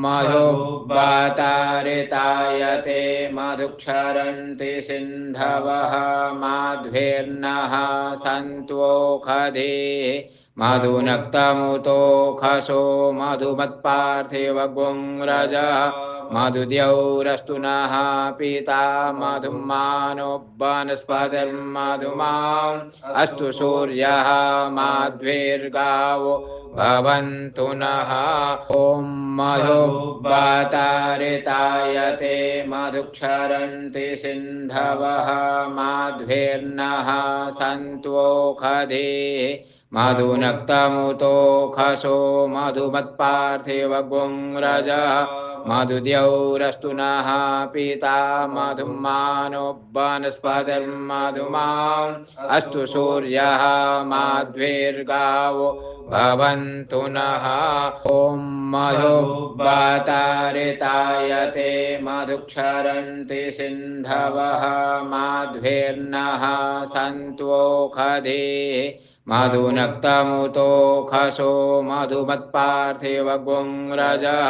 मधुब्बातारितायते मधुक्षरन्ति सिन्धवः माध्वेर्नः सन्त्वोखधेः मधुनक्तमुतोखसो मधुमत्पार्थिव गुंरजः मधुद्यौरस्तु नः पिता मधुमानो वनस्पतिर्मधुमान् अस्तु सूर्यः माध्वीर्गावो भवन्तु नः ॐ मधुब्बातारितायते मधुक्षरन्ति सिन्धवः माध्वीर्नः सन्त्वोखधेः मधुनक्तमुतोखसो मधुमत्पार्थिव गुंरजः मधुद्यौरस्तु नः पिता मधुमानो वनस्पतिर्मधुमान् अस्तु सूर्यः माध्वीर्गावो भवन्तु नः ॐ मधुब्बातारितायते मधुक्षरन्ति सिन्धवः माध्वीर्नः सन्त्वोखधेः मधुनक्तमुतोखसो मधुमत्पार्थिव गुंरजः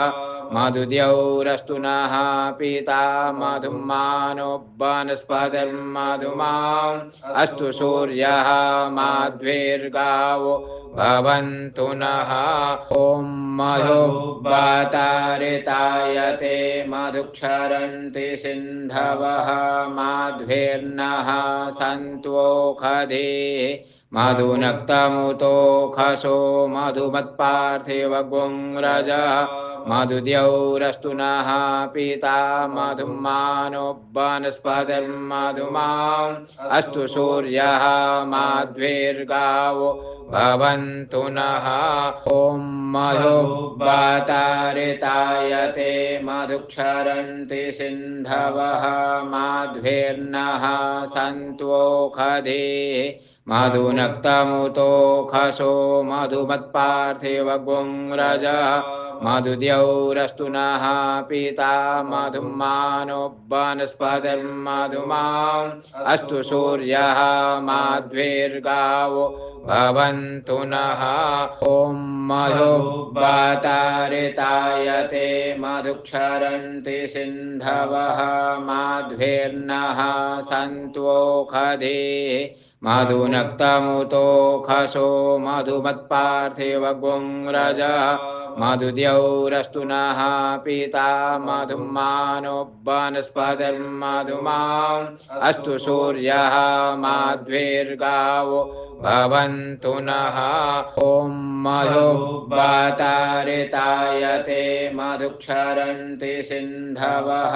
मधुद्यौरस्तु नः पिता मधुमानो वनस्पतिर्मधुमान् अस्तु सूर्यः माध्वीर्गावो भवन्तु नः ॐ मधुब्बातारितायते मधुक्षरन्ति सिन्धवः माध्वीर्नः सन्त्वोखधेः मधुनक्तमुतोखसो मधुमत्पार्थिव गुंरजः मधुद्यौरस्तु नः पिता मधुमानो वनस्पतिर्मधुमान् अस्तु सूर्यः माध्वीर्गावो भवन्तु नः ॐ मधुब्बातारितायते मधुक्षरन्ति सिन्धवः माध्वीर्नः सन्त्वोखधेः मधुनक्तमुतोखसो मधुमत्पार्थिव गुंरजः मधुद्यौरस्तु नः पिता मधुमानो वनस्पतिर्मधुमान् अस्तु सूर्यः माध्वीर्गावो भवन्तु नः ॐ मधुब्बातारितायते मधुक्षरन्ति सिन्धवः माध्वीर्नः सन्त्वोखधेः मधुनक्तमुतोखसो मधुमत्पार्थिव गुंरजः मधुद्यौरस्तु नः पिता मधुमानो वनस्पतिर्मधुमान् अस्तु सूर्यः माध्वीर्गावो भवन्तु नः ॐ मधुब्बातारितायते मधुक्षरन्ति सिन्धवः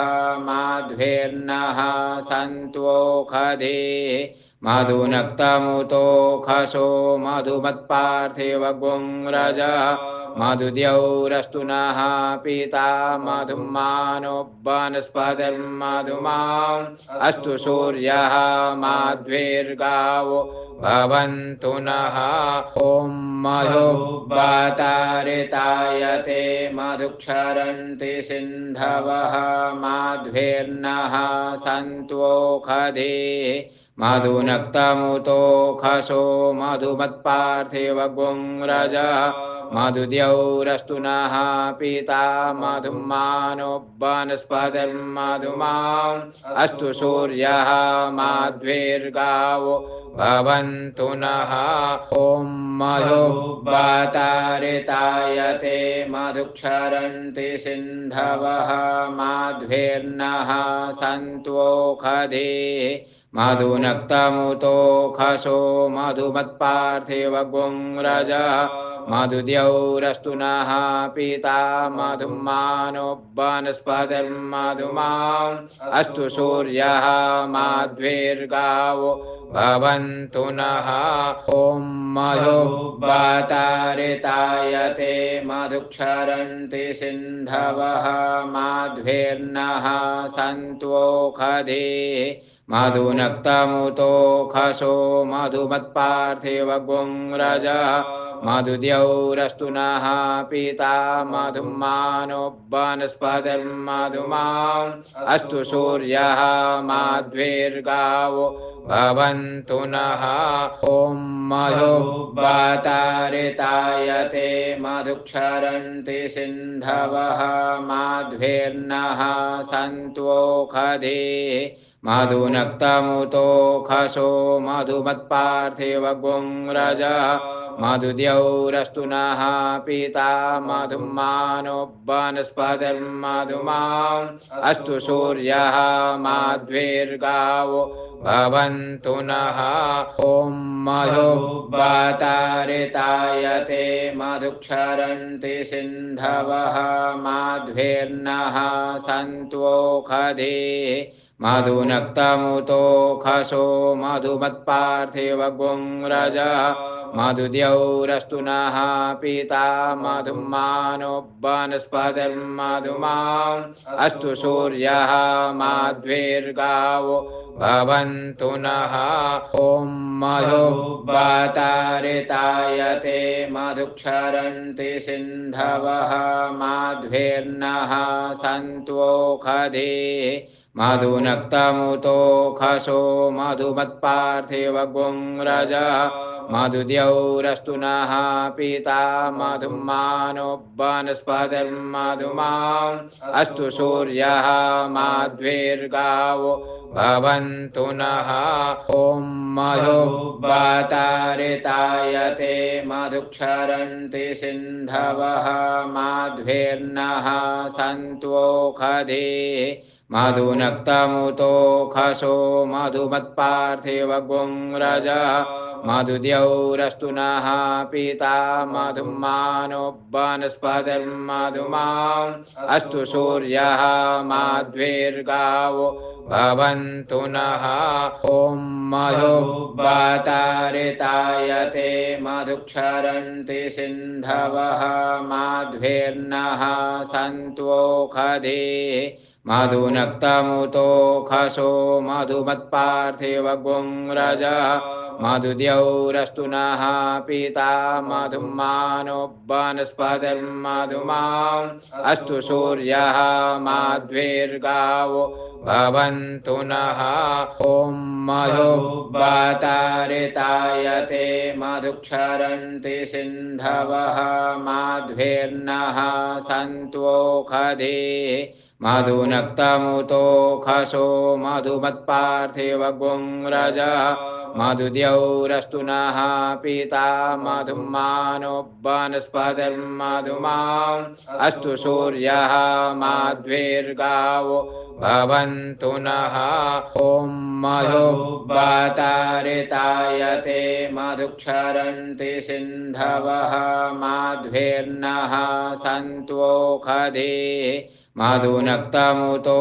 माध्वीर्नः सन्त्वोखधेः मधुनक्तमुतोखसो मधुमत्पार्थिव गुंरजः मधुद्यौरस्तु नः पिता मधुमानो वनस्पतिर्मधुमान् अस्तु सूर्यः माध्वीर्गावो भवन्तु नः ॐ मधुब्बातारितायते मधुक्षरन्ति सिन्धवः माध्वीर्नः सन्त्वोखधेः मधुनक्तमुतोखसो मधुमत्पार्थिव गुंरजः मधुद्यौरस्तु नः पिता मधुमानो वनस्पतिर्मधुमान् अस्तु सूर्यः माध्वीर्गावो भवन्तु नः ॐ मधुब्बातारितायते मधुक्षरन्ति सिन्धवः माध्वीर्नः सन्त्वोखधेः मधुनक्तमुतोखसो मधुमत्पार्थिव गुंरजः मधुद्यौरस्तु नः पिता मधुमानो वनस्पतिर्मधुमान् अस्तु सूर्यः माध्वीर्गावो भवन्तु नः ॐ मधुब्बातारितायते मधुक्षरन्ति सिन्धवः माध्वीर्नः सन्त्वोखधेः मधुनक्तमुतोखसो मधुमत्पार्थिव गुंरजः मधुद्यौरस्तु नः पिता मधुमानो वनस्पतिर्मधुमान् अस्तु सूर्यः माध्वीर्गावो भवन्तु नः ॐ मधुवातारितायते मधुक्षरन्ति सिन्धवः माध्वीर्नः सन्त्वोषधीः मधुनक्तमुतोषसो मधुमत्पार्थिव गुंरजः मधुद्यौरस्तु नः पिता मधुमानो वनस्पतिर्मधुमान् अस्तु सूर्यः माध्वीर्गावो भवन्तु नः ॐ मधुवातारितायते मधुक्षरन्ति सिन्धवः माध्वीर्नः सन्त्वोषधीः मधुनक्तमुतोषसो मधुमत्पार्थिव गुंरजः मधुद्यौरस्तु नः पिता मधुमानो वनस्पतिर्मधुमान् अस्तु सूर्यः माध्वीर्गावो भवन्तु नः ॐ मधुवातारितायते मधुक्षरन्ति सिन्धवः माध्वीर्नः सन्त्वोषधीः मधुनक्तमुतोषसो मधुमत्पार्थिव गुंरजः मधुद्यौरस्तु नः पिता मधुमानो वनस्पतिर्मधुमान् अस्तु सूर्यः माध्वीर्गावो भवन्तु नः ॐ मधुवातारितायते मधुक्षरन्ति सिन्धवः माध्वीर्नः सन्त्वोषधीः मधुनक्तमुतोषसो मधुमत्पार्थिव गुंरजः मधुद्यौरस्तु नः पिता मधुमानो वनस्पतिर्मधुमान् अस्तु सूर्यः माध्वीर्गावो भवन्तु नः ॐ मधुवातारितायते मधुक्षरन्ति सिन्धवः माध्वीर्नः सन्त्वोषधीः मधुनक्तमुतोषसो मधुमत्पार्थिव गुंरजः मधुद्यौरस्तु नः पिता मधुमानो वनस्पतिर्मधुमान् अस्तु सूर्यः माध्वीर्गावो भवन्तु नः ॐ मधुवातारितायते मधुक्षरन्ति सिन्धवः माध्वीर्नः सन्त्वोषधीः मधुनक्तमुतोषसो मधुमत्पार्थिव गुंरजः मधुद्यौरस्तु नः पिता मधुमानो वनस्पतिर्मधुमान् अस्तु सूर्यः माध्वीर्गावो भवन्तु नः ॐ मधुवातारितायते मधुक्षरन्ति सिन्धवः माध्वीर्नः सन्त्वोषधीः मधुनक्तमुतोषसो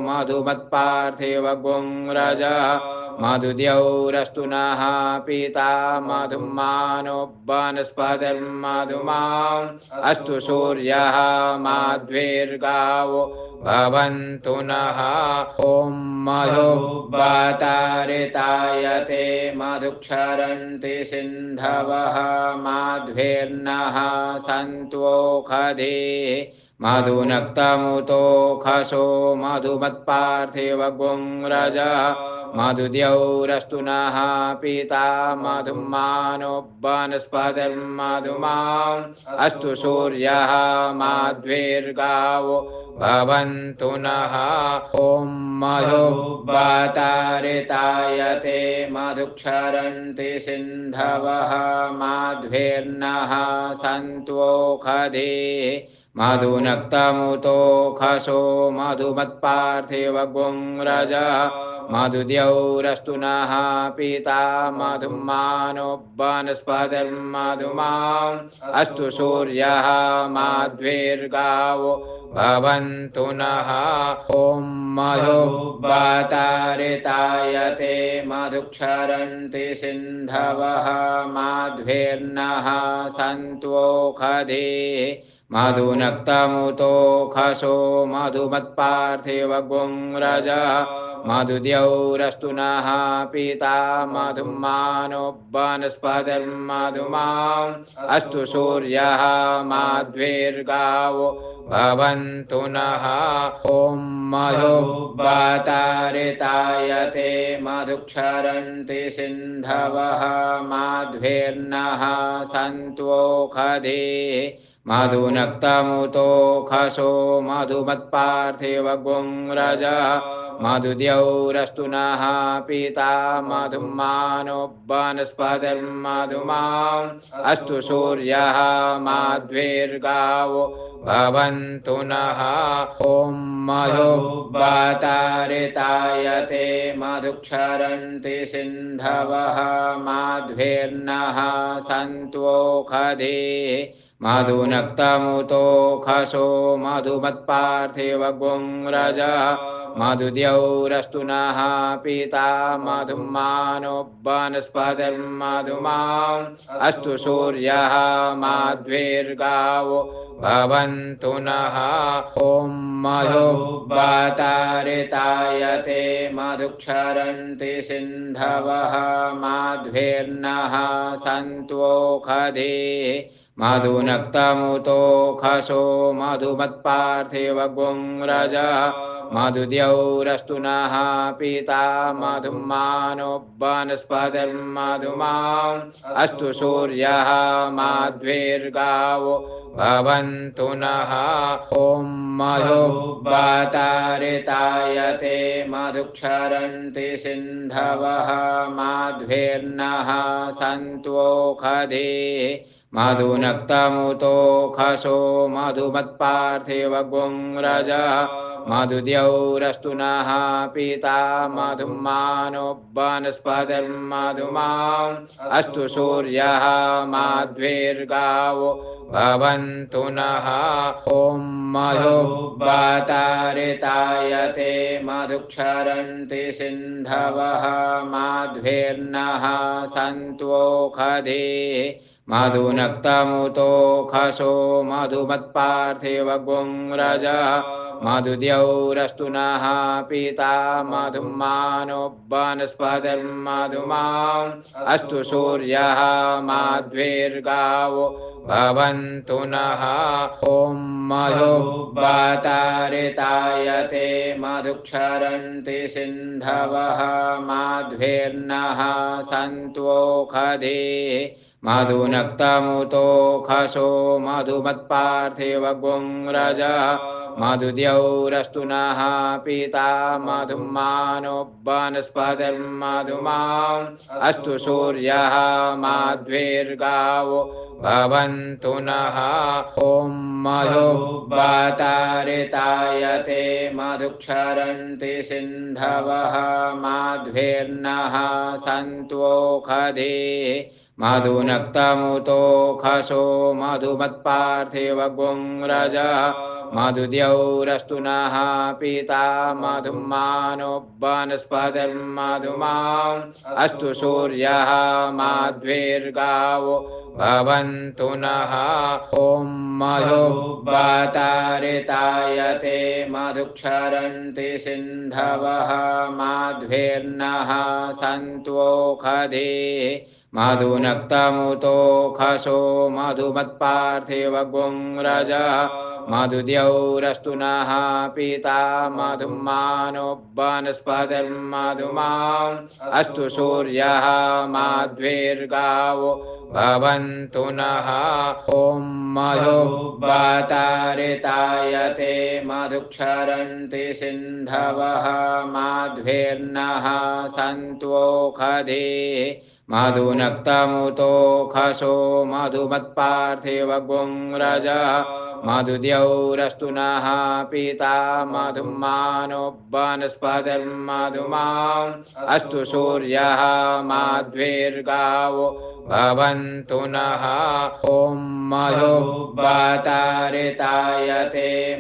मधुमत्पार्थिव गुंरजः मधुद्यौरस्तु नः पिता मधुमानो वनस्पतिर्मधुमान् अस्तु सूर्यः माध्वीर्गावो भवन्तु नः ॐ मधुवातारितायते मधुक्षरन्ति सिन्धवः माध्वीर्नः सन्त्वोषधीः मधुनक्तमुतोषसो मधुमत्पार्थिव गुंरजः मधुद्यौरस्तु नः पिता मधुमानो वनस्पतिर्मधुमान् अस्तु सूर्यः माध्वीर्गावो भवन्तु नः ॐ मधुवातारितायते मधुक्षरन्ति सिन्धवः माध्वीर्नः सन्त्वोषधीः मधुनक्तमुतोषसो मधुमत्पार्थिव गुंरजः मधुद्यौरस्तु नः पिता मधुमानो वनस्पतिर्मधुमान् अस्तु सूर्यः माध्वीर्गावो भवन्तु नः ॐ मधुवातारितायते मधुक्षरन्ति सिन्धवः माध्वीर्नः सन्त्वोषधीः मधुनक्तमुतोषसो मधुमत्पार्थिव गुंरजः मधुद्यौरस्तु नः पिता मधुमानो वनस्पतिर्मधुमाम् अस्तु सूर्यः माध्वीर्गावो भवन्तु नः ॐ मधुवातारितायते मधुक्षरन्ति सिन्धवः माध्वीर्नः सन्त्वोषधीः मधुनक्तमुतोषसो मधुमत्पार्थिवगुंरजः मधुद्यौरस्तु नः पिता मधुमानो वनस्पतिर्मधुमाम् अस्तु सूर्यः माध्वीर्गावो भवन्तु नः ॐ मधुवातारितायते मधुक्षरन्ति सिन्धवः माध्वीर्नः सन्त्वोषधीः मधुनक्तमुतोषसो मधुमत्पार्थिवगुंरजः मधुद्यौरस्तु नः पिता मधुमानो वनस्पतिर्मधुमाम् अस्तु सूर्यः माध्वीर्गावो भवन्तु नः ॐ मधुवातारितायते मधुक्षरन्ति सिन्धवः माध्वीर्नः सन्त्वोषधीः मधुनक्तमुतोषसो मधुमत्पार्थिवगुंरजः मधुद्यौरस्तु नः पिता मधुमानो वनस्पतिर्मधुमाम् अस्तु सूर्यः माध्वीर्गावो भवन्तु नः ॐ मधुवातारितायते मधुक्षरन्ति सिन्धवः माध्वीर्नः सन्त्वोषधीः मधुनक्तमुतोषसो मधुमत्पार्थिवगुंरजः मधुद्यौरस्तु नः पिता मधुमानो वनस्पतिर्मधुमाम् अस्तु सूर्यः माध्वीर्गावो भवन्तु नः ॐ मधुवातारितायते मधुक्षरन्ति सिन्धवः माध्वीर्नः सन्त्वोषधीः मधुनक्तमुतोषसो मधुमत्पार्थिवगुंरजः मधुद्यौरस्तु नः पिता मधुमानो वनस्पतिर्मधुमाम् अस्तु सूर्यः माध्वीर्गावो भवन्तु नः ॐ मधुवातारितायते मधुक्षरन्ति सिन्धवः माध्वीर्नः सन्त्वोषधीः मधुनक्तमुतोषसो मधुमत्पार्थिवगुंरजः मधुद्यौरस्तु नः पिता मधुमानो वनस्पतिर्मधुमाम् अस्तु सूर्यः माध्वीर्गावो भवन्तु नः ॐ मधुवातारितायते मधुक्षरन्ति सिन्धवः माध्वीर्नः सन्त्वोषधीः मधुनक्तमुतोषसो मधुमत्पार्थिवगुंरजः मधुद्यौरस्तु नः पिता मधुमानो वनस्पतिर्मधुमाम् अस्तु सूर्यः माध्वीर्गावो भवन्तु नः ॐ मधुवातारितायते मधुक्षरन्ति सिन्धवः माध्वीर्नः सन्त्वोषधीः मधुनक्तमुतोषसो मधुमत्पार्थिवगुंरजः मधुद्यौरस्तु नः पिता मधुमानो वनस्पतिर्मधुमाम् अस्तु सूर्यः माध्वीर्गावो भवन्तु नः ॐ मधुवातारितायते मधुक्षरन्ति सिन्धवः माध्वीर्नः सन्त्वोषधीः मधुनक्तमुतोषसो मधुमत्पार्थिवगुंरजः मधुद्यौरस्तु नः पिता मधुमानो वनस्पतिर्मधुमाम् अस्तु सूर्यः माध्वीर्गावो भवन्तु नः ॐ मधुवातारितायते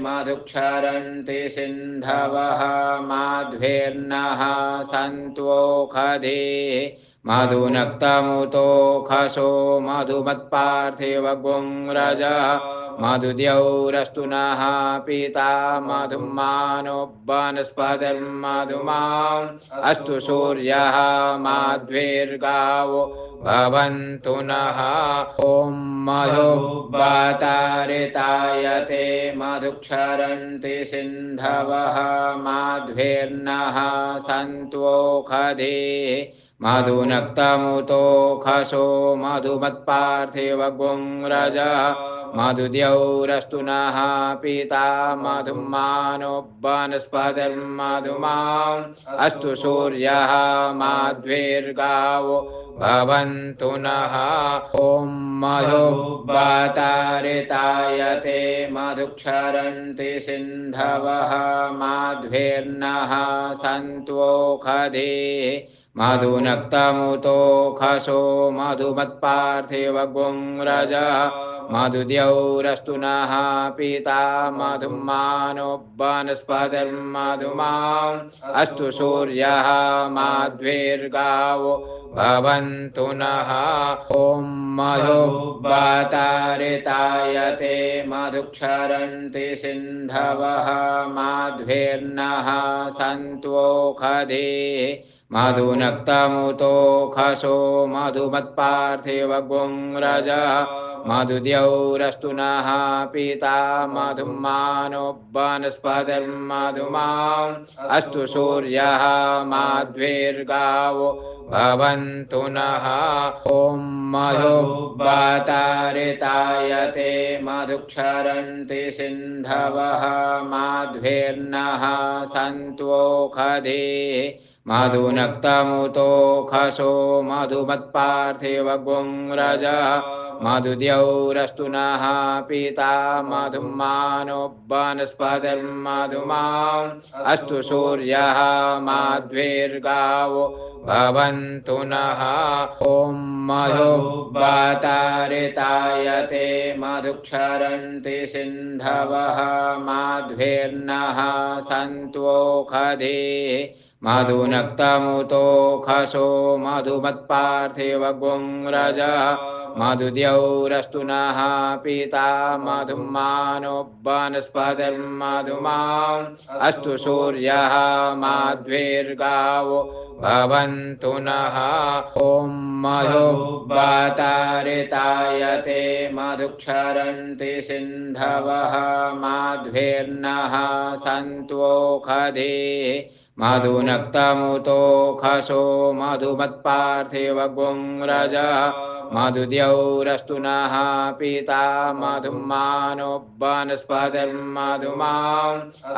मधुक्षरन्ति सिन्धवः माध्वीर्नः सन्त्वोषधीः मधुनक्तमुतोषसो मधुमत्पार्थिवगुंरजः मधुद्यौरस्तु नः पिता मधुमानो वनस्पतिर्मधुमान् अस्तु सूर्यः माध्वीर्गावो भवन्तु नः ॐ मधुब्बातारितायते मधुक्षरन्ति सिन्धवः माध्वीर्नः सन्तोषधीः मधुनक्तमुतोखसो मधुमत्पार्थिव गुंरजः मधुद्यौरस्तु नः पिता मधुमानो वनस्पतिर्मधुमान् अस्तु सूर्यः माध्वीर्गावो भवन्तु नः ॐ मधुब्बातारितायते मधुक्षरन्ति सिन्धवः माध्वीर्नः सन्तोषधीः मधुनक्तमुतोखसो मधुमत्पार्थिव गुंरजः मधुद्यौरस्तु नः पिता मधुमानो वनस्पतिर्मधुमान् अस्तु सूर्यः माध्वीर्गावो भवन्तु नः ॐ मधुब्बातारितायते मधुक्षरन्ति सिन्धवः माध्वीर्नः सन्तोषधीः मधुनक्तमुतोखसो मधुमत्पार्थिव गुंरजः मधुद्यौरस्तु नः पिता मधुमानो वनस्पतिर्मधुमान् अस्तु सूर्यः माध्वीर्गावो भवन्तु नः ॐ मधुब्बातारितायते मधुक्षरन्ति सिन्धवः माध्वीर्नः सन्तोषधीः मधुनक्तमुतोखसो मधुमत्पार्थिव गुंरजः मधुद्यौरस्तु नः पिता मधुमानो वनस्पतिर्मधुमान् अस्तु सूर्यः माध्वीर्गावो भवन्तु नः ॐ मधुब्बातारितायते मधुक्षरन्ति सिन्धवः माध्वीर्नः सन्तोषधीः मधुनक्तमुतोखसो मधुमत्पार्थिव गुंरजः मधुद्यौरस्तु नः पिता मधुमानो वनस्पतिर्मधुमान् अस्तु सूर्यः माध्वीर्गावो भवन्तु नः ॐ मधुब्बातारितायते मधुक्षरन्ति सिन्धवः माध्वीर्नः सन्तोषधीः मधुनक्तमुतोखसो मधुमत्पार्थिव गुंरजः मधुद्यौरस्तु नः पिता मधुमानो वनस्पतिर्मधुमान्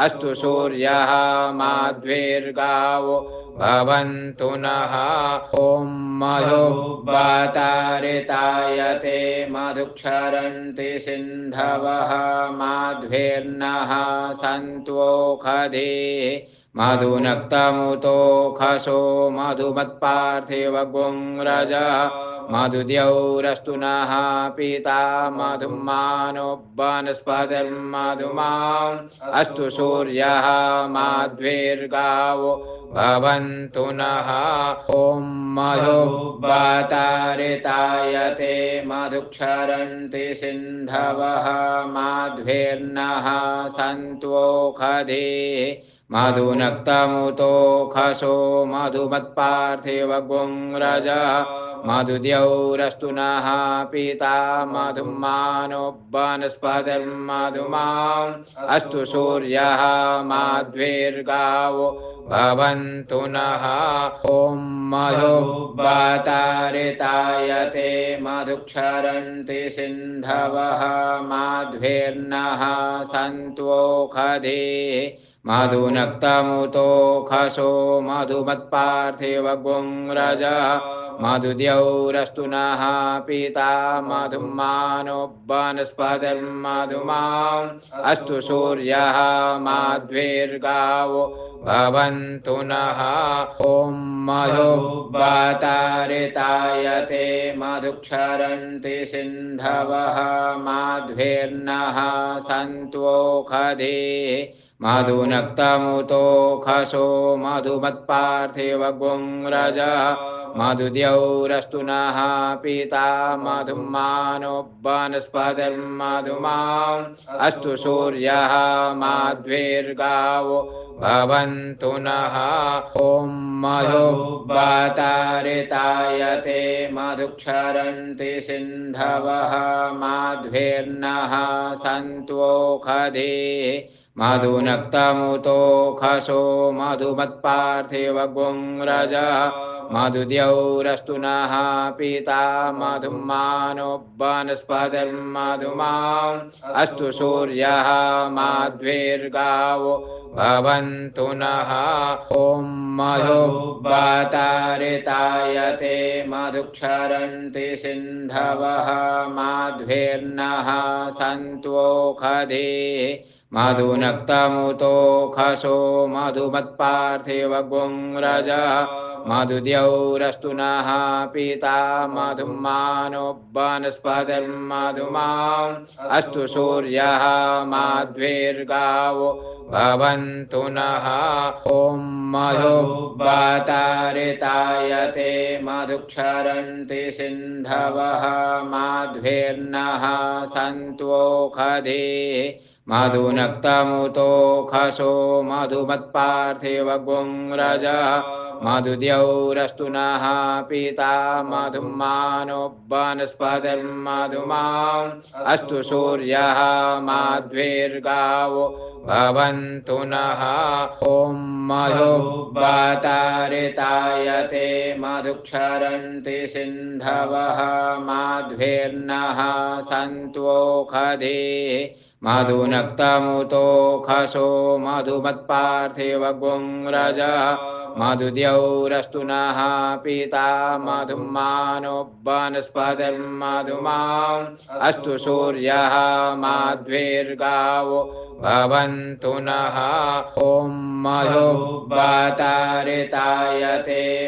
अस्तु सूर्यः माध्वीर्गावो भवन्तु नः ॐ मधुब्बातारितायते मधुक्षरन्ति सिन्धवः माध्वीर्नः सन्तोषधीः मधुनक्तमुतोखसो मधुमत्पार्थिव गुंरजः मधुद्यौरस्तु नः पिता मधुमानो वनस्पतिर्मधुमान् अस्तु सूर्यः माध्वीर्गावो भवन्तु नः ॐ मधुब्बातारितायते मधुक्षरन्ति सिन्धवः माध्वीर्नः सन्तोषधीः मधुनक्तमुतोखसो मधुमत्पार्थिव गुंरजः मधुद्यौरस्तु नः पिता मधुमानो वनस्पतिर्मधुमान् अस्तु सूर्यः माध्वीर्गावो भवन्तु नः ॐ मधुब्बातारितायते मधुक्षरन्ति सिन्धवः माध्वीर्नः सन्तोषधीः मधुनक्तमुतोखसो मधुमत्पार्थिव गुंरजः मधुद्यौरस्तु नः पिता मधुमानो वनस्पतिर्मधुमान् अस्तु सूर्यः माध्वीर्गावो भवन्तु नः ॐ मधुब्बातारितायते मधुक्षरन्ति सिन्धवः माध्वीर्नः सन्तोषधीः मधुनक्तमुतोखसो मधुमत्पार्थिव गुंरजः मधुद्यौरस्तु नः पिता मधुमानो वनस्पतिर्मधुमाम् अस्तु सूर्यः माध्वीर्गावो भवन्तु नः ॐ मधुवातारितायते मधुक्षरन्ति सिन्धवः माध्वीर्नः सन्त्वोखधेः मधुनक्तमुतोखसो मधुमत्पार्थिवगुंरजः मधुद्यौरस्तु नः पिता मधुमानो वनस्पतिर्मधुमाम् अस्तु सूर्यः माध्वीर्गावो भवन्तु नः ॐ मधुवातारितायते मधुक्षरन्ति सिन्धवः माध्वीर्नः सन्त्वोखधेः मधुनक्तमुतोखसो मधुमत्पार्थिवगुंरजः मधुद्यौरस्तु नः पिता मधुमानो वनस्पतिर्मधुमाम् अस्तु सूर्यः माध्वीर्गावो भवन्तु नः ॐ मधुवातारितायते मधुक्षरन्ति सिन्धवः माध्वीर्नः सन्त्वोखधेः मधुनक्तमुतोखसो मधुमत्पार्थिवगुंरजः मधुद्यौरस्तु नः पिता मधुमानो वनस्पतिर्मधुमाम् अस्तु सूर्यः माध्वीर्गावो भवन्तु नः ॐ मधुवातारितायते मधुक्षरन्ति सिन्धवः माध्वीर्नः सन्त्वोखधेः मधुनक्तमुतोखसो मधुमत्पार्थिवगुंरजः मधुद्यौरस्तु नः पिता मधुमानो वनस्पतिर्मधुमाम् अस्तु सूर्यः माध्वीर्गावो भवन्तु नः ॐ मधुवातारितायते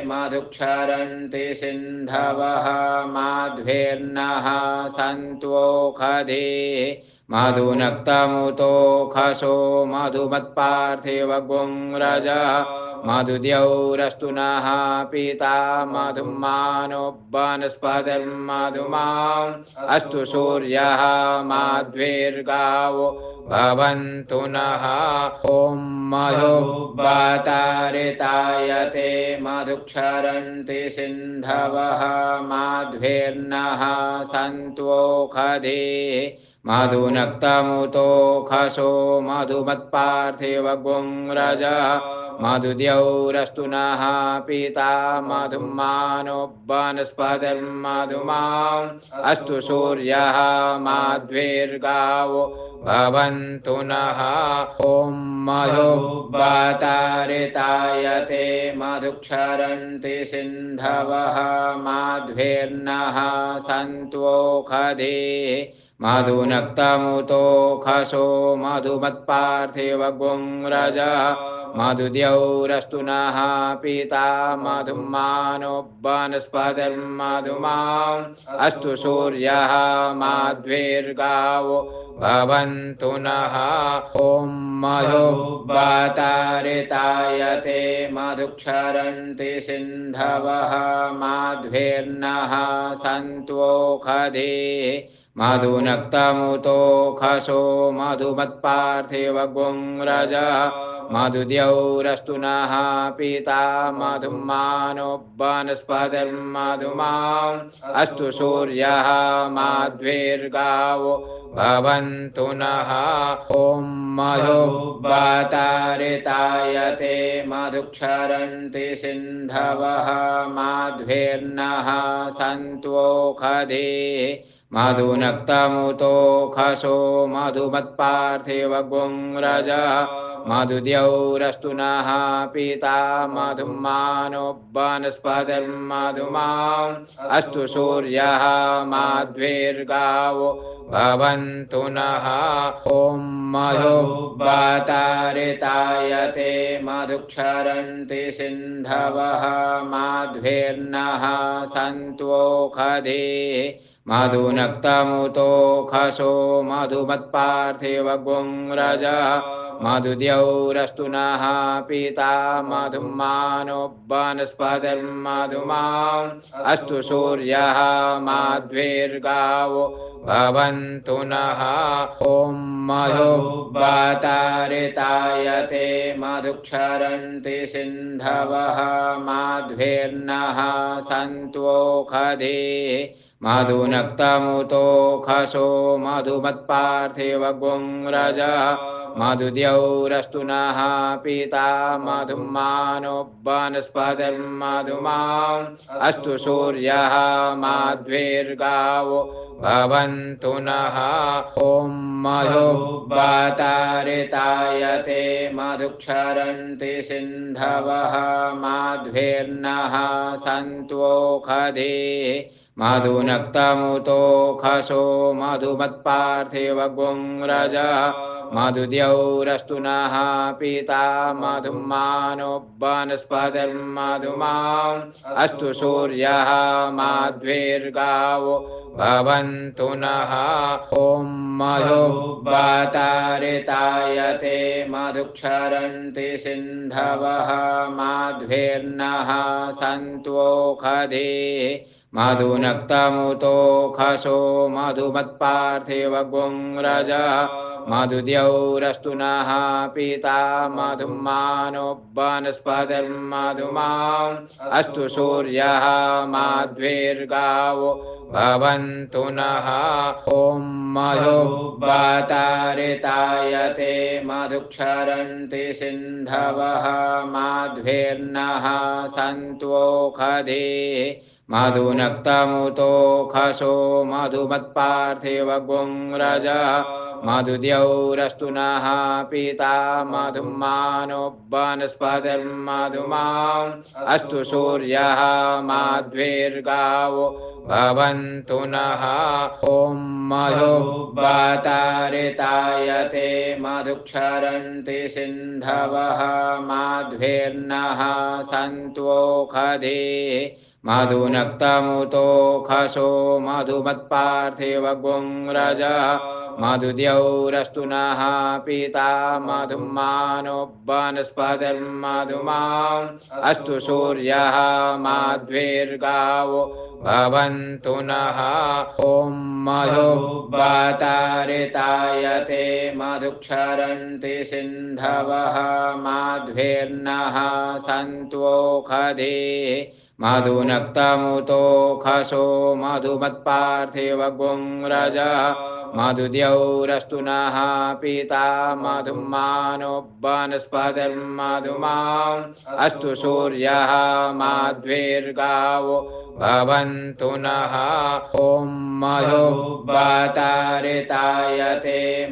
मधुक्षरन्ति सिन्धवः माध्वीर्नः सन्त्वोखधेः मधुनक्तमुतोखसो मधुमत्पार्थिवगुंरजः मधुद्यौरस्तु नः पिता मधुमानो वनस्पतिर्मधुमाम् अस्तु सूर्यः माध्वीर्गावो भवन्तु नः ॐ मधुवातारितायते मधुक्षरन्ति सिन्धवः माध्वीर्नः सन्त्वोखधेः मधुनक्तमुतोखसो मधुमत्पार्थिवगुंरजः मधुद्यौरस्तु नः पिता मधुमानो वनस्पतिर्मधुमाम् अस्तु सूर्यः माध्वीर्गावो भवन्तु नः ॐ मधुवातारितायते मधुक्षरन्ति सिन्धवः माध्वीर्नः सन्त्वोखधेः मधुनक्तमुतोखसो मधुमत्पार्थिवगुंरजः मधुद्यौरस्तु नः पिता मधुमानो वनस्पतिर्मधुमाम् अस्तु सूर्यः माध्वीर्गावो भवन्तु नः ॐ मधुवातारितायते मधुक्षरन्ति सिन्धवः माध्वीर्नः सन्त्वोखधेः मधुनक्तमुतोखसो मधुमत्पार्थिवगुंरजः मधुद्यौरस्तु नः पिता मधुमानो वनस्पतिर्मधुमाम् अस्तु सूर्यः माध्वीर्गावो भवन्तु नः ॐ मधुवातारितायते मधुक्षरन्ति सिन्धवः माध्वीर्नः सन्त्वोखधेः मधुनक्तमुतोखसो मधुमत्पार्थिवगुंरजः मधुद्यौरस्तु नः पिता मधुमानो वनस्पतिर्मधुमाम् अस्तु सूर्यः माध्वीर्गावो भवन्तु नः ॐ मधुवातारितायते मधुक्षरन्ति सिन्धवः माध्वीर्नः सन्त्वोखधेः मधुनक्तमुतोखसो मधुमत्पार्थिवगुंरजः मधुद्यौरस्तु नः पिता मधुमानो वनस्पतिर्मधुमान् अस्तु सूर्यः माध्वीर्गावो भवन्तु नः ॐ मधुवातारितायते मधुक्षरन्ति सिन्धवः माध्वीर्नः सन्तोषधीः मधुनक्तमुतोखसो मधुमत्पार्थिव गुंरजः मधुद्यौरस्तु नः पिता मधुमानो वनस्पतिर्मधुमान् अस्तु सूर्यः माध्वीर्गावो भवन्तु नः ॐ मधुवातारितायते मधुक्षरन्ति सिन्धवः माध्वीर्नः सन्तोषधीः मधुनक्तमुतोखसो मधुमत्पार्थिव गुंरजः मधुद्यौरस्तु नः पिता मधुमानो वनस्पतिर्मधुमान् अस्तु सूर्यः माध्वीर्गावो भवन्तु नः ॐ मधुवातारितायते मधुक्षरन्ति सिन्धवः माध्वीर्नः सन्तोषधीः मधुनक्तमुतोखसो मधुमत्पार्थिव गुंरजः मधुद्यौरस्तु नः पिता मधुमानो वनस्पतिर्मधुमान् अस्तु सूर्यः माध्वीर्गावो भवन्तु नः ॐ मधुवातारितायते मधुक्षरन्ति सिन्धवः माध्वीर्नः सन्तोषधीः मधुनक्तमुतोखसो मधुमत्पार्थिव गुंरजः मधुद्यौरस्तु नः पिता मधुमानो वनस्पतिर्मधुमान् अस्तु सूर्यः माध्वीर्गावो भवन्तु नः ॐ मधुवातारितायते मधुक्षरन्ति सिन्धवः माध्वीर्नः सन्तोषधीः मधुनक्तमुतोखसो मधुमत्पार्थिव गुंरजः मधुद्यौरस्तु नः पिता मधुमानो वनस्पतिर्मधुमान् अस्तु सूर्यः माध्वीर्गावो भवन्तु नः ॐ मधुवातारितायते मधुक्षरन्ति सिन्धवः माध्वीर्नः सन्तोषधीः मधुनक्तमुतोखसो मधुमत्पार्थिव गुंरजः मधुद्यौरस्तु नः पिता मधुमानो वनस्पतिर्मधुमान् अस्तु सूर्यः माध्वीर्गावो भवन्तु नः ॐ मधुवातारितायते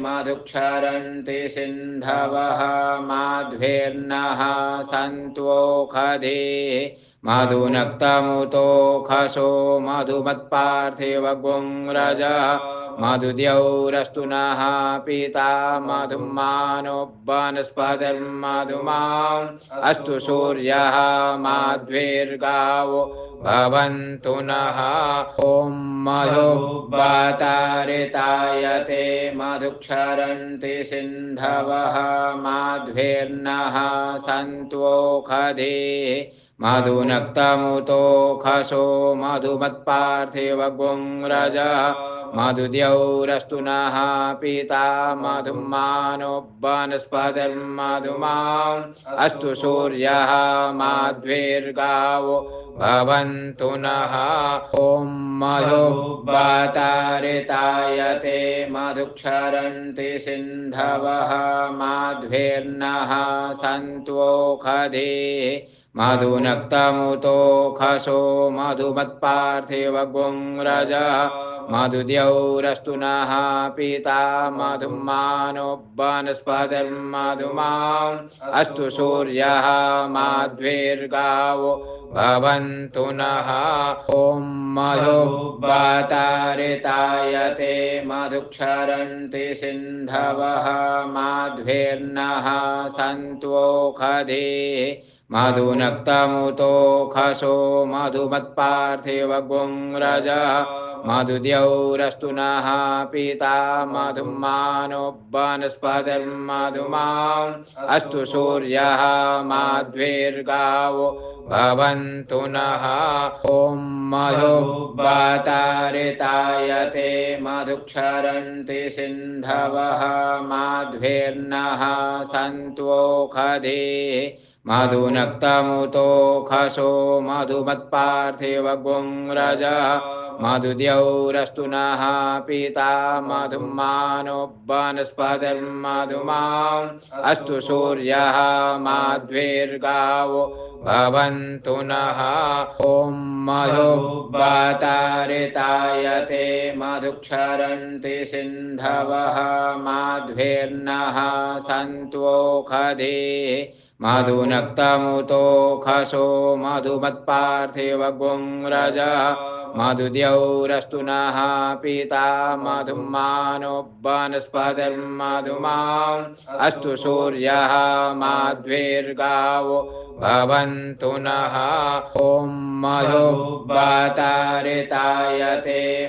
मधुक्षरन्ति सिन्धवः माध्वीर्नः सन्तोषधीः मधुनक्तमुतोखसो मधुमत्पार्थिव गुंरजः मधुद्यौरस्तु नः पिता मधुमानो वनस्पतिर्मधुमान् अस्तु सूर्यः माध्वीर्गावो भवन्तु नः ॐ मधुवातारितायते मधुक्षरन्ति सिन्धवः माध्वीर्नः सन्तोषधीः मधुनक्तमुतोखसो मधुमत्पार्थिव गुंरजः मधुद्यौरस्तु नः पिता मधुमानो वनस्पतिर्मधुमान् अस्तु सूर्यः माध्वीर्गावो भवन्तु नः ॐ मधुवातारितायते मधुक्षरन्ति सिन्धवः माध्वीर्नः सन्तोषधीः मधुनक्तमुतोखसो मधुमत्पार्थिव गुंरजः मधुद्यौरस्तु नः पिता मधुमानो वनस्पतिर्मधुमान् अस्तु सूर्यः माध्वीर्गावो भवन्तु नः ॐ मधुवातारितायते मधुक्षरन्ति सिन्धवः माध्वीर्नः सन्तोषधीः मधुनक्तमुतोखसो मधुमत्पार्थिव गुंरजः मधुद्यौरस्तु नः पिता मधुमानो वनस्पतिर्मधुमान् अस्तु सूर्यः माध्वीर्गावो भवन्तु नः ॐ मधुवातारितायते मधुक्षरन्ति सिन्धवः माध्वीर्नः सन्त्वोषधीः मधुनक्तमुतोषसो मधुमत्पार्थिवगुंरजः मधुद्यौरस्तु नः पिता मधुमानो वनस्पतिर्मधुमान् अस्तु सूर्यः माध्वीर्गावो भवन्तु नः ॐ मधुवातारितायते मधुक्षरन्ति सिन्धवः माध्वीर्नः सन्त्वोषधीः मधुनक्तमुतोषसो मधुमत्पार्थिवगुंरजः मधुद्यौरस्तु नः पिता मधुमानो वनस्पतिर्मधुमान् अस्तु सूर्यः माध्वीर्गावो भवन्तु नः ॐ मधुवातारितायते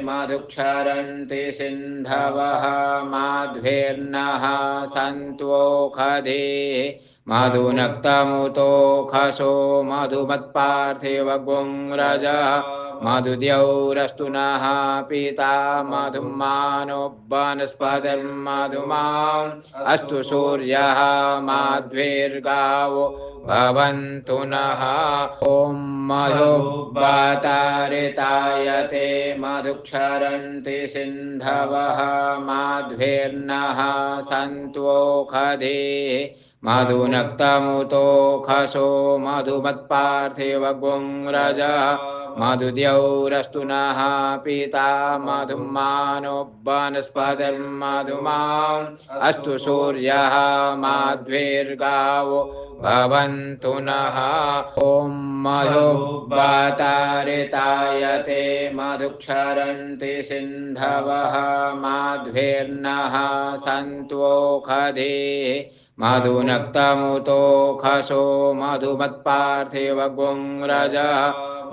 मधुक्षरन्ति सिन्धवः माध्वीर्नः सन्त्वोषधीः मधुनक्तमुतोषसो मधुमत्पार्थिवगुंरजः मधुद्यौरस्तु नः पिता मधुमानो वनस्पतिर्मधुमान् अस्तु सूर्यः माध्वीर्गावो भवन्तु नः ॐ मधुवातारितायते मधुक्षरन्ति सिन्धवः माध्वीर्नः सन्त्वोषधीः मधुनक्तमुतोषसो मधुमत्पार्थिवगुंरजः मधुद्यौरस्तु नः पिता मधुमानो वनस्पतिर्मधुमान् अस्तु सूर्यः माध्वीर्गावो भवन्तु नः ॐ मधुवातारितायते मधुक्षरन्ति सिन्धवः माध्वीर्नः सन्त्वोषधीः मधुनक्तमुतोषसो मधुमत्पार्थिवगुंरजः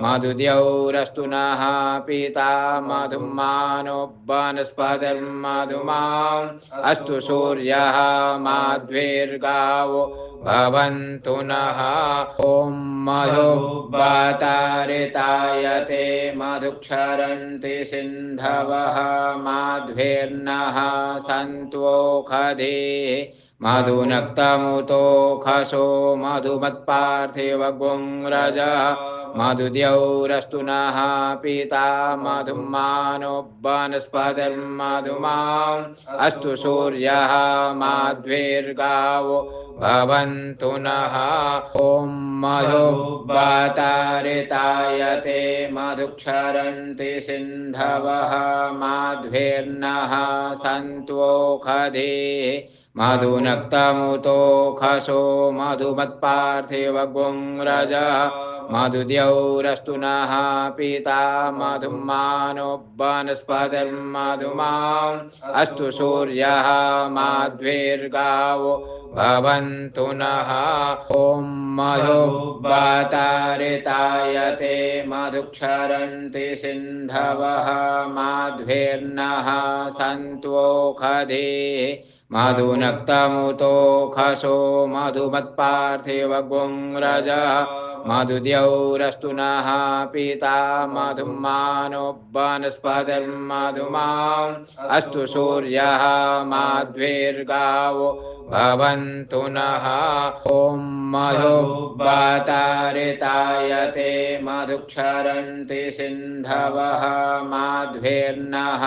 मधुद्यौरस्तु नः पिता मधुमानो वनस्पतिर्मधुमान् अस्तु सूर्यः माध्वीर्गावो भवन्तु नः ॐ मधुवातारितायते मधुक्षरन्ति सिन्धवः माध्वीर्नः सन्त्वोषधीः मधुनक्तमुतोषसो मधुमत्पार्थिवगुंरजः मधुद्यौरस्तु नः पिता मधुमानो वनस्पतिर्मधुमान् अस्तु सूर्यः माध्वीर्गावो भवन्तु नः ॐ मधुवातारितायते मधुक्षरन्ति सिन्धवः माध्वीर्नः सन्त्वोषधीः मधुनक्तमुतोषसो मधुमत्पार्थिवगुंरजः मधुद्यौरस्तु नः पिता मधुमानो वनस्पतिर्मधुमान् अस्तु सूर्यः माध्वीर्गावो भवन्तु नः ॐ मधुवातारितायते मधुक्षरन्ति सिन्धवः माध्वीर्नः सन्त्वोषधीः मधुनक्तमुतोषसो मधुमत्पार्थिवगुंरजः मधुद्यौरस्तु नः पिता मधुमानो वनस्पतिर्मधुमान् अस्तु सूर्यः माध्वीर्गावो भवन्तु नः ॐ मधुवातारितायते मधुक्षरन्ति सिन्धवः माध्वीर्नः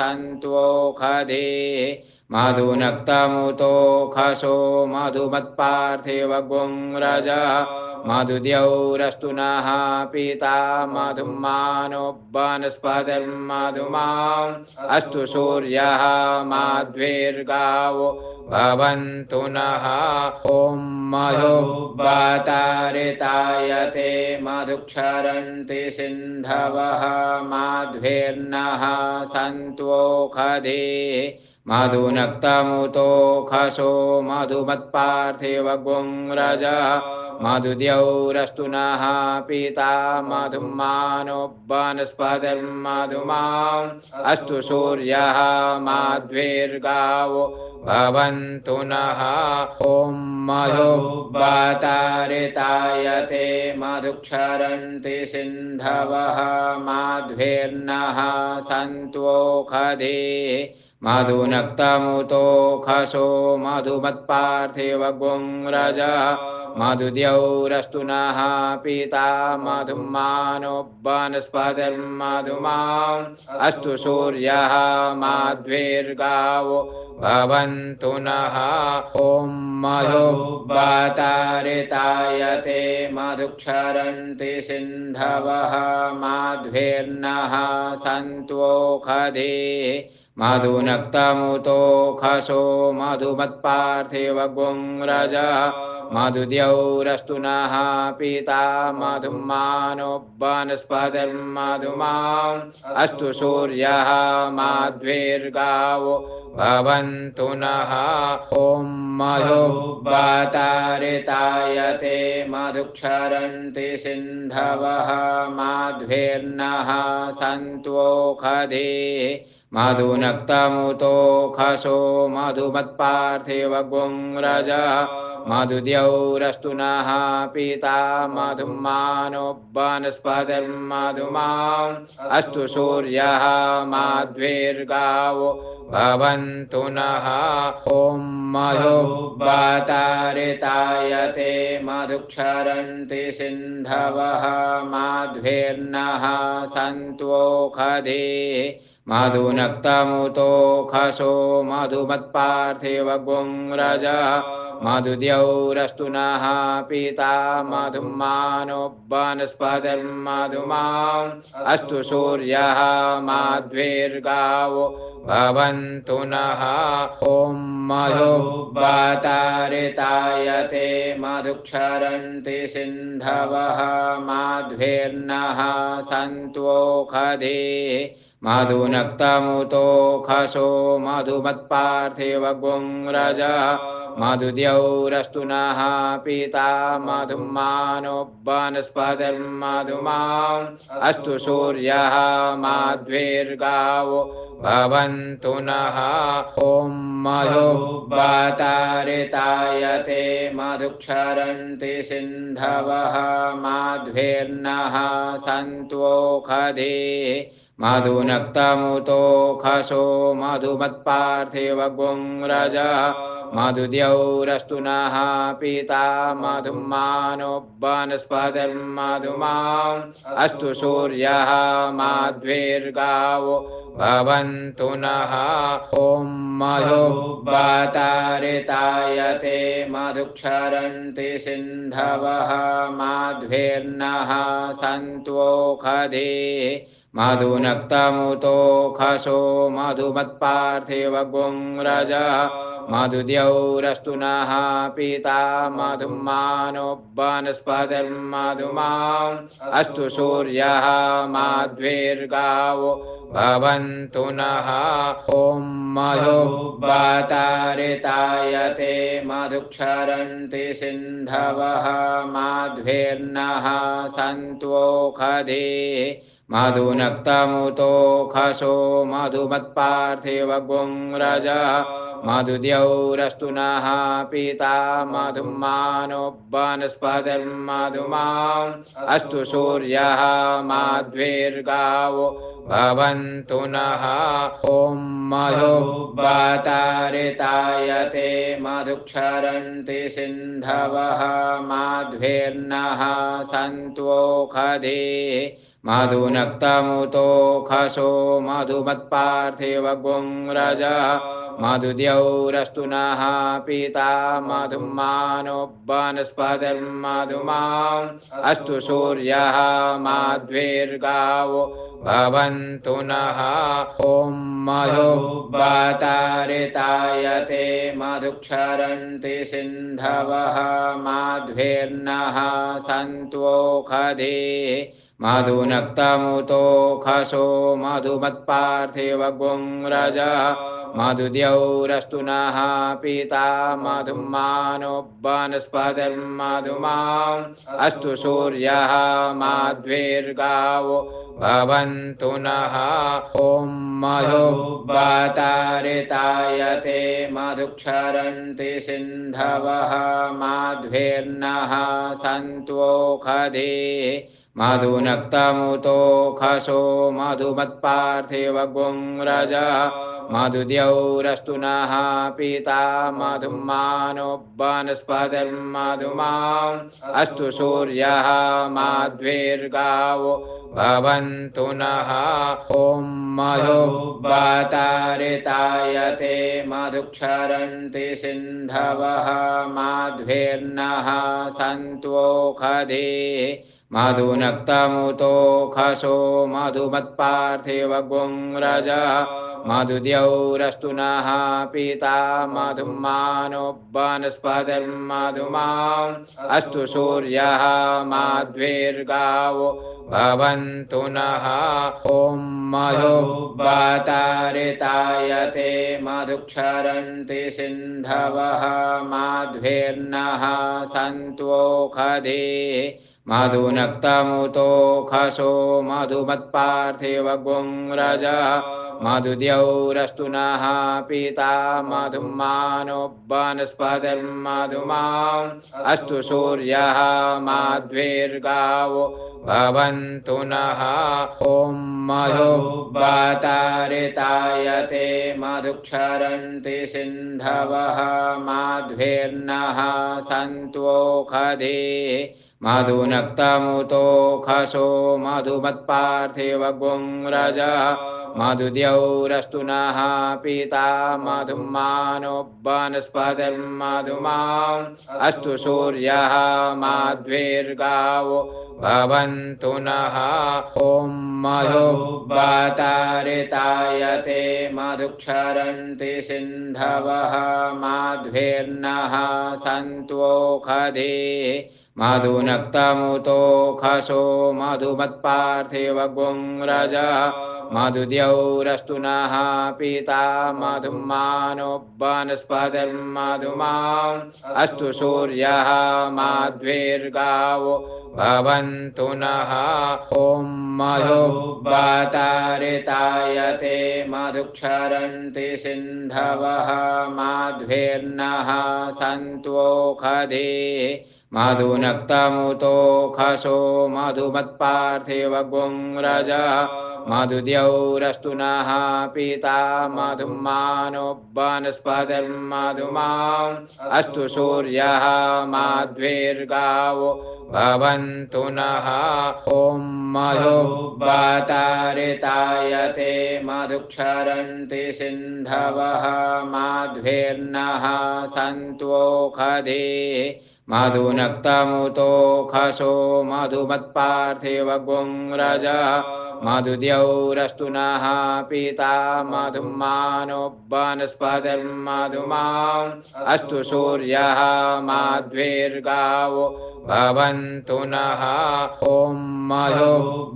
सन्त्वोषधीः मधुनक्तमुतोषसो मधुमत्पार्थिवगुंरजः मधुद्यौरस्तु नः पिता मधुमानो वनस्पतिर्मधुमान् अस्तु सूर्यः माध्वीर्गावो भवन्तु नः ॐ मधुवातारितायते मधुक्षरन्ति सिन्धवः माध्वीर्नः सन्त्वोषधीः मधुनक्तमुतोषसो मधुमत्पार्थिवगुंरजः मधुद्यौरस्तु नः पिता मधुमानो वनस्पतिर्मधुमान् अस्तु सूर्यः माध्वीर्गावो भवन्तु नः ॐ मधुवातारितायते मधुक्षरन्ति सिन्धवः माध्वीर्नः सन्तोषधीः मधुनक्तमुतोखसो मधुमत्पार्थिवगुंरजः मधुद्यौरस्तु नः पिता मधुमानो वनस्पतिर्मधुमान् अस्तु सूर्यः माध्वीर्गावो भवन्तु नः ॐ मधुवातारितायते मधुक्षरन्ति सिन्धवः माध्वीर्नः सन्तोषधीः मधुनक्तमुतोखसो मधुमत्पार्थिवगुंरजः मधुद्यौरस्तु नः पिता मधुमानो वनस्पतिर्मधुमान् अस्तु सूर्यः माध्वीर्गावो भवन्तु नः ॐ मधुवातारितायते मधुक्षरन्ति सिन्धवः माध्वीर्नः सन्तोषधीः मधुनक्तमुतोखसो मधुमत्पार्थिवगुंरजः मधुद्यौरस्तु नः पिता मधुमानो वनस्पतिर्मधुमान् अस्तु सूर्यः माध्वीर्गावो भवन्तु नः ॐ मधुवातारितायते मधुक्षरन्ति सिन्धवः माध्वीर्नः सन्तोषधीः मधुनक्तमुतोखसो मधुमत्पार्थिवगुंरजः मधुद्यौरस्तु नः पिता मधुमानो वनस्पतिर्मधुमान् अस्तु सूर्यः माध्वीर्गावो भवन्तु नः ॐ मधुवातारितायते मधुक्षरन्ति सिन्धवः माध्वीर्नः सन्तोषधीः मधुनक्तमुतोखसो मधुमत्पार्थिवगुंरजः मधुद्यौरस्तु नः पिता मधुमानो वनस्पतिर्मधुमान् अस्तु सूर्यः माध्वीर्गावो भवन्तु नः ॐ मधुवातारितायते मधुक्षरन्ति सिन्धवः माध्वीर्नः सन्तोषधीः मधुनक्तमुतोखसो मधुमत्पार्थिवगुंरजः मधुद्यौरस्तु नः पिता मधुमानो वनस्पतिर्मधुमान् अस्तु सूर्यः माध्वीर्गावो भवन्तु नः ॐ मधुवातारितायते मधुक्षरन्ति सिन्धवः माध्वीर्नः सन्तोषधीः मधुनक्तमुतोखसो मधुमत्पार्थिवगुंरजः मधुद्यौरस्तु नः पिता मधुमानो वनस्पतिर्मधुमान् अस्तु सूर्यः माध्वीर्गावो भवन्तु नः ॐ मधुवातारितायते मधुक्षरन्ति सिन्धवः माध्वीर्नः सन्तोषधीः मधुनक्तमुतोखसो मधुमत्पार्थिवगुंरजः मधुद्यौरस्तु नः पिता मधुमानो वनस्पतिर्मधुमान् अस्तु सूर्यः माध्वीर्गावो भवन्तु नः ॐ मधुवातारितायते मधुक्षरन्ति सिन्धवः माध्वीर्नः सन्तोषधीः मधुनक्तमुतोखसो मधुमत्पार्थिवगुंरजः मधुद्यौरस्तु नः पिता मधुमानो वनस्पतिर्मधुमान् अस्तु सूर्यः माध्वीर्गावो भवन्तु नः ॐ मधुवातारितायते मधुक्षरन्ति सिन्धवः माध्वीर्नः सन्तोषधीः मधुनक्तमुतोखसो मधुमत्पार्थिवगुंरजः मधुद्यौरस्तु नः पिता मधुमानो वनस्पतिर्मधुमाम् अस्तु सूर्यः माध्वीर्गावो भवन्तु नः ॐ मधुब्बातारितायते मधुक्षरन्ति सिन्धवः माध्वीर्नः सन्तोषधीः मधुनक्तमुतो खसो मधुमत्पार्थिव गुंरजः मधुद्यौरस्तु नः पिता मधुमानो वनस्पतिर्मधुमाम् अस्तु सूर्यः माध्वीर्गावो भवन्तु नः ॐ मधुब्बातारितायते मधुक्षरन्ति सिन्धवः माध्वीर्नः सन्तोषधीः मधुनक्तमुतो खसो मधुमत्पार्थिव गुंरजः मधुद्यौरस्तु नः पिता मधुमानो वनस्पतिर्मधुमाम् अस्तु सूर्यः माध्वीर्गावो भवन्तु नः ॐ मधुब्बातारितायते मधुक्षरन्ति सिन्धवः माध्वीर्नः सन्तोषधीः मधुनक्तमुतो खसो मधुमत्पार्थिव गुंरजः मधुद्यौरस्तु नः पिता मधुमानो वनस्पतिर्मधुमाम् अस्तु सूर्यः माध्वीर्गावो भवन्तु नः ॐ मधुब्बातारितायते मधुक्षरन्ति सिन्धवः माध्वीर्नः सन्तोषधीः मधुनक्तमुतो खसो मधुमत्पार्थिव गुंरजः मधुद्यौरस्तु नः पिता मधुमानो वनस्पतिर्मधुमाम् अस्तु सूर्यः माध्वीर्गावो भवन्तु नः ॐ मधुब्बातारितायते मधुक्षरन्ति सिन्धवः माध्वीर्नः सन्तोषधीः मधुनक्तमुतो खसो मधुमत्पार्थिव गुंरजः मधुद्यौरस्तु नः पिता मधुमानो वनस्पतिर्मधुमाम् अस्तु सूर्यः माध्वीर्गावो भवन्तु नः ॐ मधुब्बातारितायते मधुक्षरन्ति सिन्धवः माध्वीर्नः सन्तोषधीः मधुनक्तमुतो खसो मधुमत्पार्थिव गुंरजः मधुद्यौरस्तु नः पिता मधुमानो वनस्पतिर्मधुमाम् अस्तु सूर्यः माध्वीर्गावो भवन्तु नः ॐ मधुब्बातारितायते मधुक्षरन्ति सिन्धवः माध्वीर्नः सन्तोषधीः मधुनक्तमुतो खसो मधुमत्पार्थिव गुंरजः मधुद्यौरस्तु नः पिता मधुमानो वनस्पतिर्मधुमाम् अस्तु सूर्यः माध्वीर्गावो भवन्तु नः ॐ मधुब्बातारितायते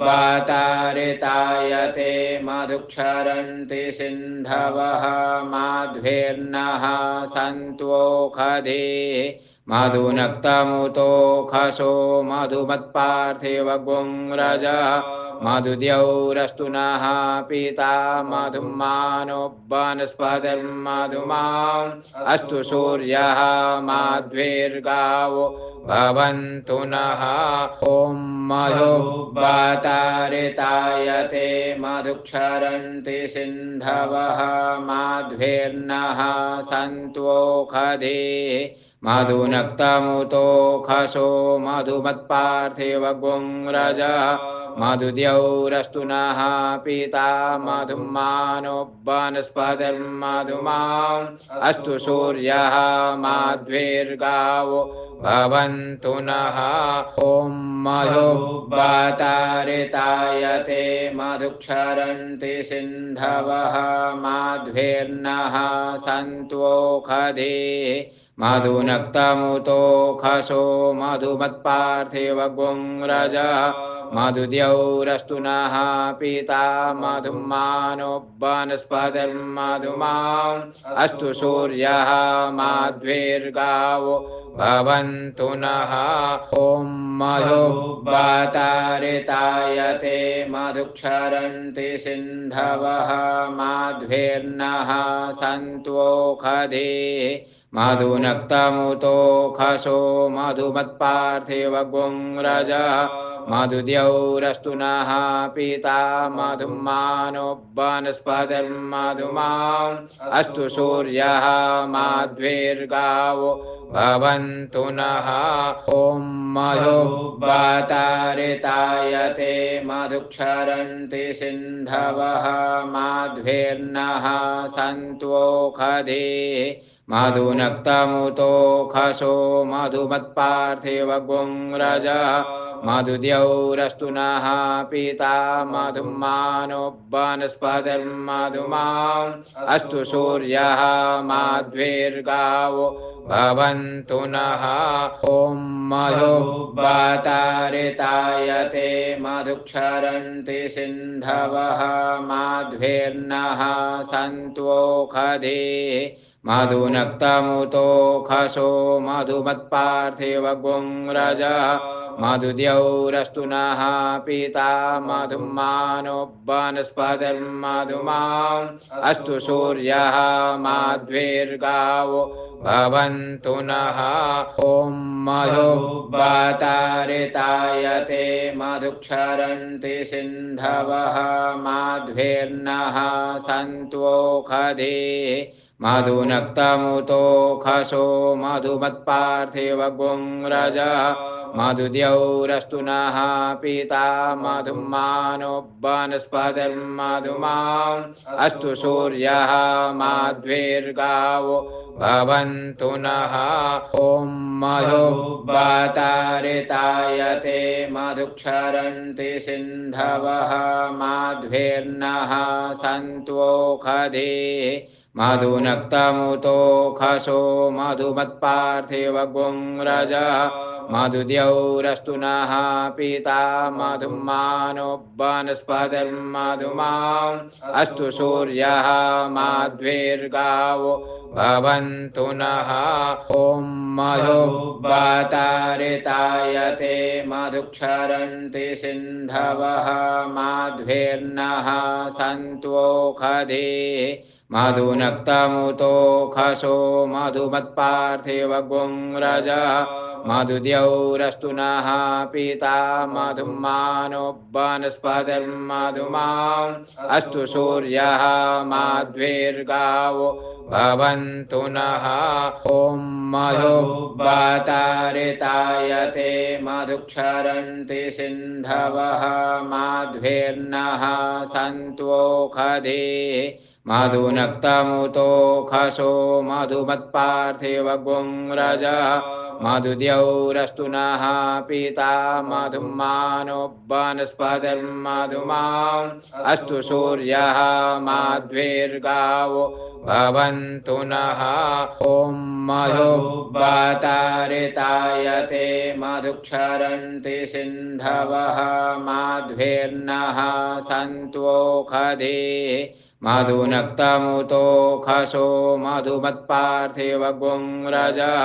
मधुक्षरन्ति सिन्धवः माध्वीर्नः सन्तोषधीः मधुनक्तमुतो खसो मधुमत्पार्थिव गुंरजः मधुद्यौरस्तु नः पिता मधुमानो वनस्पतिर्मधुमाम् अस्तु सूर्यः माध्वीर्गावो भवन्तु नः ॐ मधुब्बातारितायते मधुक्षरन्ति सिन्धवः माध्वीर्नः सन्तोषधीः मधुनक्तमुतो खसो मधुमत्पार्थिव गुंरजः मधुद्यौरस्तु नः पिता मधुमानो वनस्पतिर्मधुमाम् अस्तु सूर्यः माध्वीर्गावो भवन्तु नः ॐ मधुब्बातारितायते मधुक्षरन्ति सिन्धवः माध्वीर्नः सन्तोषधीः मधुनक्तमुतो खसो मधुमत्पार्थिव गुंरजः मधुद्यौरस्तु नः पिता मधुमानो वनस्पतिर्मधुमान् अस्तु सूर्यः माध्वीर्गावो भवन्तु नः ॐ मधुवातारितायते मधुक्षरन्ति सिन्धवः माध्वीर्नः सन्त्वोषधीः मधुनक्तमुतोषसो मधुमत्पार्थिवगुंरजः मधुद्यौरस्तु नः पिता मधुमानो वनस्पतिर्मधुमान् अस्तु सूर्यः माध्वीर्गावो भवन्तु नः ॐ मधुवातारितायते मधुक्षरन्ति सिन्धवः माध्वीर्नः सन्त्वोषधीः मधुनक्तमुतोषसो मधुमत्पार्थिवगुंरजः मधुद्यौरस्तु नः पिता मधुमानो वनस्पतिर्मधुमान् अस्तु सूर्यः माध्वीर्गावो भवन्तु नः ॐ मधुवातारितायते मधुक्षरन्ति सिन्धवः माध्वीर्नः सन्त्वोषधीः मधुनक्तमुतोषसो मधुमत्पार्थिवगुंरजः मधुद्यौरस्तु नः पिता मधुमानो वनस्पतिर्मधुमान् अस्तु सूर्यः माध्वीर्गावो भवन्तु नः ॐ मधुवातारितायते मधुक्षरन्ति सिन्धवः माध्वीर्नः सन्त्वोषधीः मधुनक्तमुतोषसो मधुमत्पार्थिवगुंरजः मधुद्यौरस्तु नः पिता मधुमानो वनस्पतिर्मधुमान् अस्तु सूर्यः माध्वीर्गावो भवन्तु नः ॐ मधुवातारितायते मधुक्षरन्ति सिन्धवः माध्वीर्नः सन्त्वोषधीः मधुनक्तमुतोषसो मधुमत्पार्थिवगुंरजः मधुद्यौरस्तु नः पिता मधुमानो वनस्पतिर्मधुमान् अस्तु सूर्यः माध्वीर्गावो भवन्तु नः ॐ मधुवातारितायते मधुक्षरन्ति सिन्धवः माध्वीर्नः सन्त्वोषधीः मधुनक्तमुतोषसो मधुमत्पार्थिवगुंरजः मधुद्यौरस्तु नः पिता मधुमानो वनस्पतिर्मधुमान् अस्तु सूर्यः माध्वीर्गावो भवन्तु नः ॐ मधुवातारितायते मधुक्षरन्ति सिन्धवः माध्वीर्नः सन्त्वोषधीः मधुनक्तमुतोषसो मधुमत्पार्थिवगुंरजः मधुद्यौरस्तु नः पिता मधुमानो वनस्पतिर्मधुमान् अस्तु सूर्यः माध्वीर्गावो भवन्तु नः ॐ मधुवातारितायते मधुक्षरन्ति सिन्धवः माध्वीर्नः सन्त्वोषधीः मधुनक्तमुतोषसो मधुमत्पार्थिवगुंरजः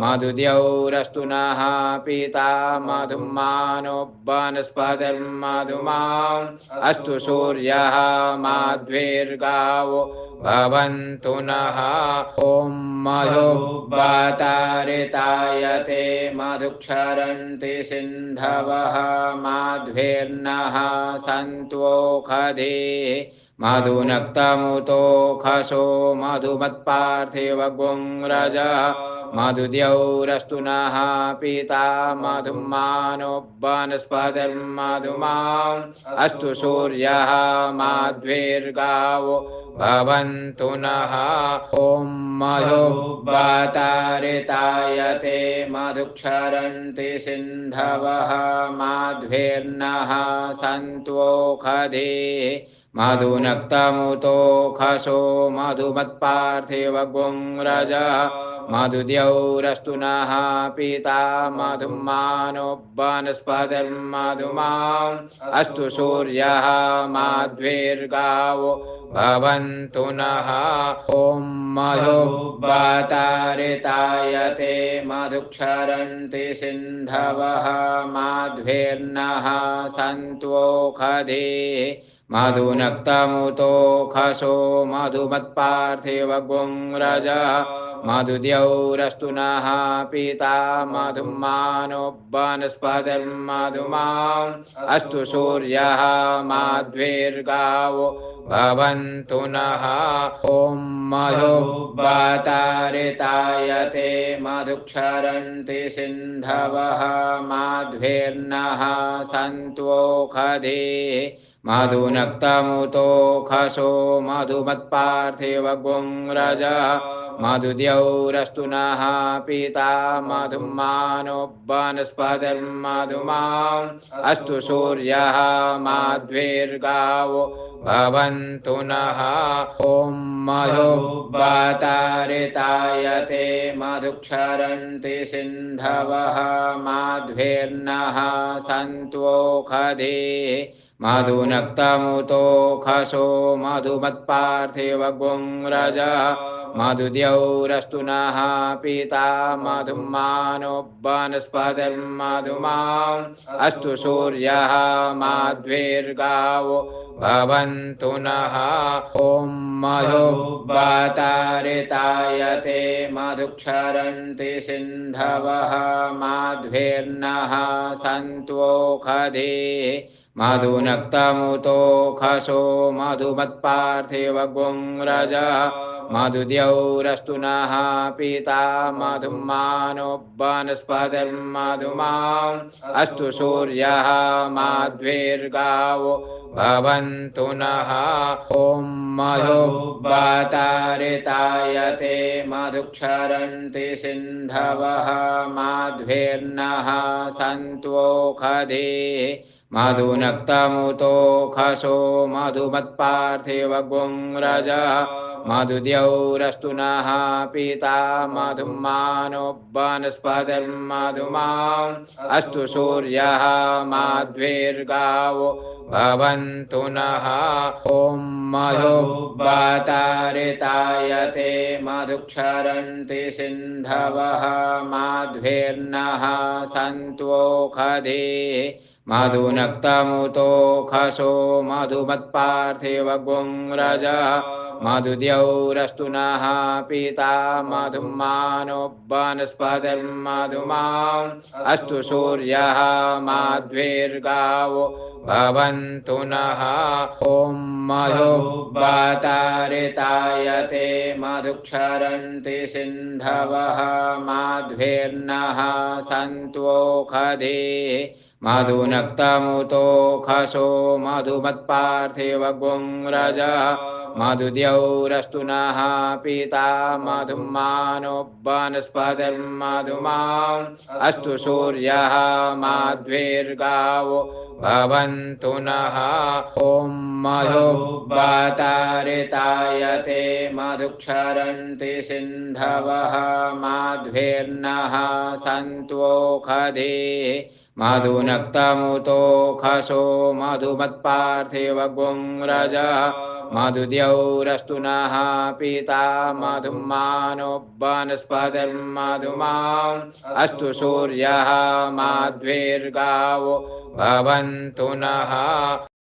मधुद्यौरस्तु नः पिता मधुमानो वनस्पतिर्मधुमान् अस्तु सूर्यः माध्वीर्गावो भवन्तु नः ॐ मधुवातारितायते मधुक्षरन्ति सिन्धवः माध्वीर्नः सन्त्वोषधीः मधुनक्तमुतोषसो मधुमत्पार्थिवगुंरजः मधुद्यौरस्तु नः पिता मधुमानो वनस्पतिर्मधुमान् अस्तु सूर्यः माध्वीर्गावो भवन्तु नः ॐ मधुवातारितायते मधुक्षरन्ति सिन्धवः माध्वीर्नः सन्त्वोषधीः मधुनक्तमुतोषसो मधुमत्पार्थिवगुंरजः मधुद्यौरस्तु नः पिता मधुमानो वनस्पतिर्मधुमा अस्तु सूर्यः माध्वीर्गावो भवन्तु नः ॐ मधुवातारितायते मधुक्षरन्ति सिन्धवः माध्वीर्नः सन्तोषधीः मधुनक्तमुतोखसो मधुमत्पार्थिव गुंरजः मधुद्यौरस्तु नः पिता मधुमानो वनस्पतिर्मधुमा अस्तु सूर्यः माध्वीर्गावो भवन्तु नः ॐ मधुवातारितायते मधुक्षरन्ति सिन्धवः माध्वीर्नः सन्तोषधीः मधुनक्तमुतोखसो मधुमत्पार्थिव गुंरजः मधुद्यौरस्तु नः पिता मधुमानो वनस्पतिर्मधुमा अस्तु सूर्यः माध्वीर्गावो भवन्तु नः ॐ मधुवातारितायते मधुक्षरन्ति सिन्धवः माध्वीर्नः सन्तोषधीः मधुनक्तमुतोखसो मधुमत्पार्थिव गुंरजः मधुद्यौरस्तु नः पिता मधुमानो वनस्पतिर्मधुमा अस्तु सूर्यः माध्वीर्गावो भवन्तु नः ॐ मधुवातारितायते मधुक्षरन्ति सिन्धवः माध्वीर्नः सन्तोषधीः मधुनक्तमुतोखसो मधुमत्पार्थिव गुंरजः मधुद्यौरस्तु नः पिता मधुमानो वनस्पतिर्मधुमा अस्तु सूर्यः माध्वीर्गावो भवन्तु नः ॐ मधुवातारितायते मधुक्षरन्ति सिन्धवः माध्वीर्नः सन्तोषधीः मधुनक्तमुतोखसो मधुमत्पार्थिव गुंरजः मधुद्यौरस्तु नः पिता मधुमानो वनस्पतिर्मधुमा अस्तु सूर्यः माध्वीर्गावो भवन्तु नः ॐ मधुवातारितायते मधुक्षरन्ति सिन्धवः माध्वीर्नः सन्तोषधीः मधुनक्तमुतोखसो मधुमत्पार्थिव गुंरजः मधुद्यौरस्तु नः पिता मधुमानो वनस्पतिर्मधुमा अस्तु सूर्यः माध्वीर्गावो भवन्तु नः ॐ मधुवातारितायते मधुक्षरन्ति सिन्धवः माध्वीर्नः सन्तोषधीः मधुनक्तमुतोखसो मधुमत्पार्थिव गुंरजः मधुद्यौरस्तु नः पिता मधुमानो वनस्पतिर्मधुमा अस्तु सूर्यः माध्वीर्गावो भवन्तु नः ॐ मधुवातारितायते मधुक्षरन्ति सिन्धवः माध्वीर्नः सन्तोषधीः मधुनक्तमुतोखसो मधुमत्पार्थिव गुंरजः मधुद्यौरस्तु नः पिता मधुमानो वनस्पतिर्मधुमा अस्तु सूर्यः माध्वीर्गावो भवन्तु नः